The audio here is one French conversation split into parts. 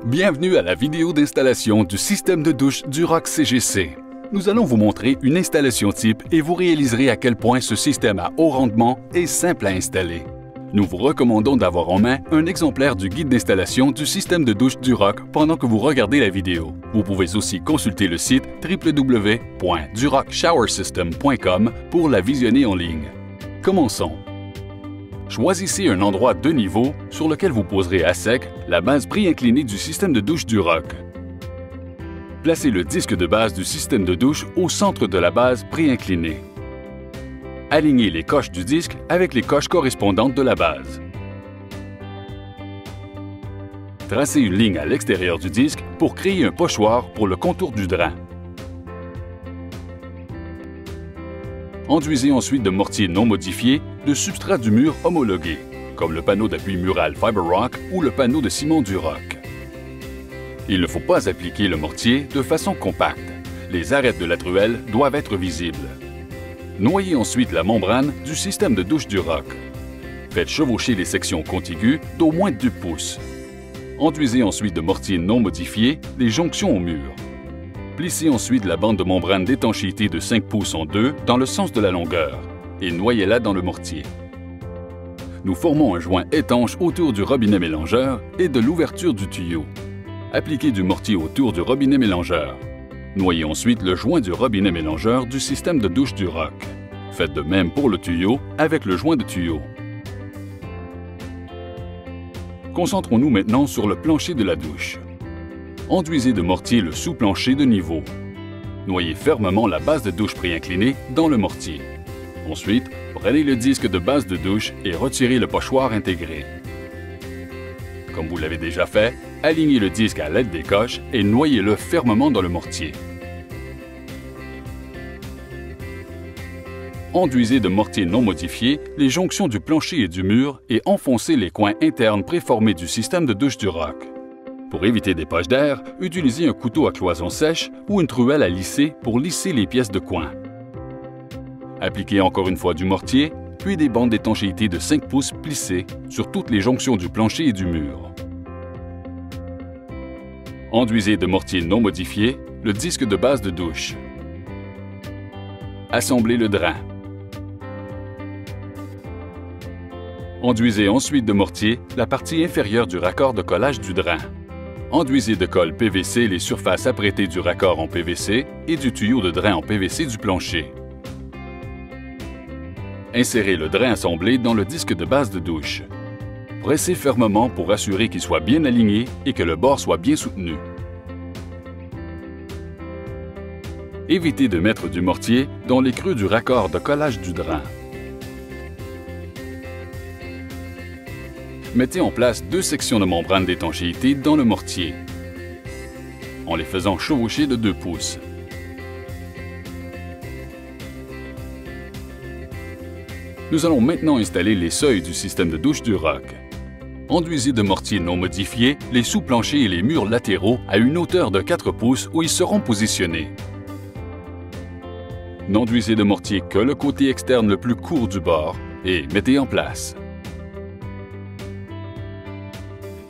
Bienvenue à la vidéo d'installation du système de douche Durock CGC. Nous allons vous montrer une installation type et vous réaliserez à quel point ce système à haut rendement est simple à installer. Nous vous recommandons d'avoir en main un exemplaire du guide d'installation du système de douche Durock pendant que vous regardez la vidéo. Vous pouvez aussi consulter le site www.durockshowersystem.com pour la visionner en ligne. Commençons. Choisissez un endroit de niveau sur lequel vous poserez à sec la base pré-inclinée du système de douche Durock. Placez le disque de base du système de douche au centre de la base pré-inclinée. Alignez les coches du disque avec les coches correspondantes de la base. Tracez une ligne à l'extérieur du disque pour créer un pochoir pour le contour du drain. Enduisez ensuite de mortier non modifié de substrat du mur homologué, comme le panneau d'appui mural Fiberrock ou le panneau de ciment Durock. Il ne faut pas appliquer le mortier de façon compacte. Les arêtes de la truelle doivent être visibles. Noyez ensuite la membrane du système de douche Durock. Faites chevaucher les sections contiguës d'au moins 2 pouces. Enduisez ensuite de mortier non modifié les jonctions au mur. Plissez ensuite la bande de membrane d'étanchéité de 5 pouces en deux dans le sens de la longueur et noyez-la dans le mortier. Nous formons un joint étanche autour du robinet mélangeur et de l'ouverture du tuyau. Appliquez du mortier autour du robinet mélangeur. Noyez ensuite le joint du robinet mélangeur du système de douche Durock. Faites de même pour le tuyau avec le joint de tuyau. Concentrons-nous maintenant sur le plancher de la douche. Enduisez de mortier le sous-plancher de niveau. Noyez fermement la base de douche pré-inclinée dans le mortier. Ensuite, prenez le disque de base de douche et retirez le pochoir intégré. Comme vous l'avez déjà fait, alignez le disque à l'aide des coches et noyez-le fermement dans le mortier. Enduisez de mortier non modifié les jonctions du plancher et du mur et enfoncez les coins internes préformés du système de douche Durock. Pour éviter des poches d'air, utilisez un couteau à cloison sèche ou une truelle à lisser pour lisser les pièces de coin. Appliquez encore une fois du mortier, puis des bandes d'étanchéité de 5 pouces plissées sur toutes les jonctions du plancher et du mur. Enduisez de mortier non modifié le disque de base de douche. Assemblez le drain. Enduisez ensuite de mortier la partie inférieure du raccord de collage du drain. Enduisez de colle PVC les surfaces apprêtées du raccord en PVC et du tuyau de drain en PVC du plancher. Insérez le drain assemblé dans le disque de base de douche. Pressez fermement pour assurer qu'il soit bien aligné et que le bord soit bien soutenu. Évitez de mettre du mortier dans les creux du raccord de collage du drain. Mettez en place 2 sections de membrane d'étanchéité dans le mortier, en les faisant chevaucher de 2 pouces. Nous allons maintenant installer les seuils du système de douche Durock. Enduisez de mortier non modifié les sous-planchers et les murs latéraux à une hauteur de 4 pouces où ils seront positionnés. N'enduisez de mortier que le côté externe le plus court du bord et mettez en place.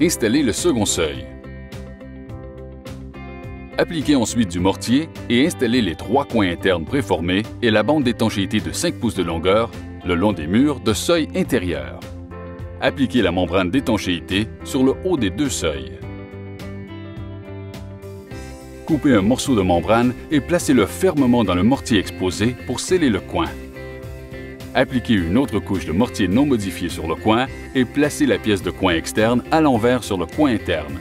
Installez le second seuil. Appliquez ensuite du mortier et installez les 3 coins internes préformés et la bande d'étanchéité de 5 pouces de longueur le long des murs de seuil intérieur. Appliquez la membrane d'étanchéité sur le haut des 2 seuils. Coupez un morceau de membrane et placez-le fermement dans le mortier exposé pour sceller le coin. Appliquez une autre couche de mortier non modifié sur le coin et placez la pièce de coin externe à l'envers sur le coin interne.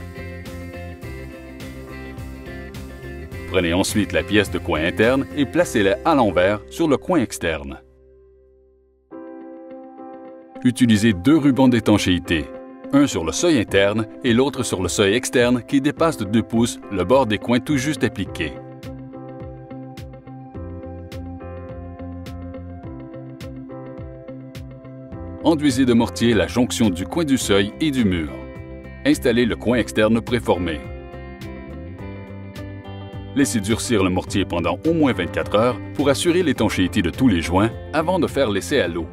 Prenez ensuite la pièce de coin interne et placez-la à l'envers sur le coin externe. Utilisez 2 rubans d'étanchéité, un sur le seuil interne et l'autre sur le seuil externe qui dépasse de 2 pouces le bord des coins tout juste appliqués. Enduisez de mortier la jonction du coin du seuil et du mur. Installez le coin externe préformé. Laissez durcir le mortier pendant au moins 24 heures pour assurer l'étanchéité de tous les joints avant de faire l'essai à l'eau.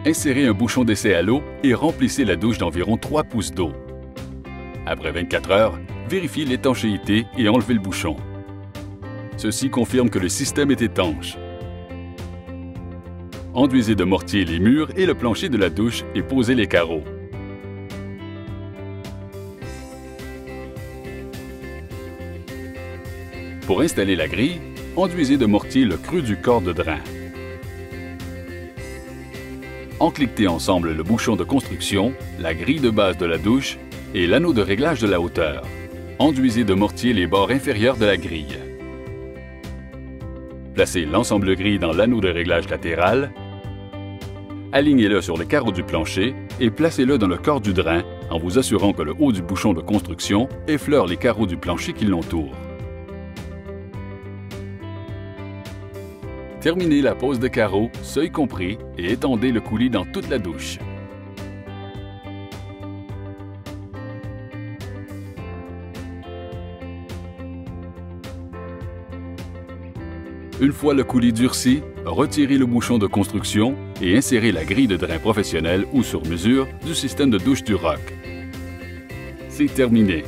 Insérez un bouchon d'essai à l'eau et remplissez la douche d'environ 3 pouces d'eau. Après 24 heures, vérifiez l'étanchéité et enlevez le bouchon. Ceci confirme que le système est étanche. Enduisez de mortier les murs et le plancher de la douche et posez les carreaux. Pour installer la grille, enduisez de mortier le creux du corps de drain. Encliquetez ensemble le bouchon de construction, la grille de base de la douche et l'anneau de réglage de la hauteur. Enduisez de mortier les bords inférieurs de la grille. Placez l'ensemble grille dans l'anneau de réglage latéral. Alignez-le sur le carreau du plancher et placez-le dans le corps du drain en vous assurant que le haut du bouchon de construction effleure les carreaux du plancher qui l'entourent. Terminez la pose de carreaux, seuil compris, et étendez le coulis dans toute la douche. Une fois le coulis durci, retirez le bouchon de construction et insérez la grille de drain professionnelle ou sur mesure du système de douche Duroc. C'est terminé.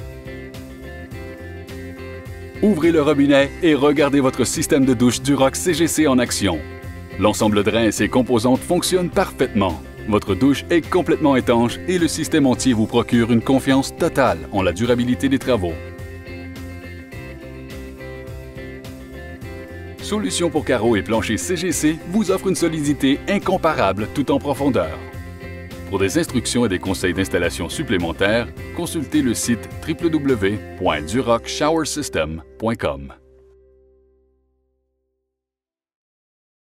Ouvrez le robinet et regardez votre système de douche Duroc CGC en action. L'ensemble drain et ses composantes fonctionnent parfaitement. Votre douche est complètement étanche et le système entier vous procure une confiance totale en la durabilité des travaux. Solution pour carreaux et planchers CGC vous offre une solidité incomparable tout en profondeur. Pour des instructions et des conseils d'installation supplémentaires, consultez le site www.durocshowersystem.com.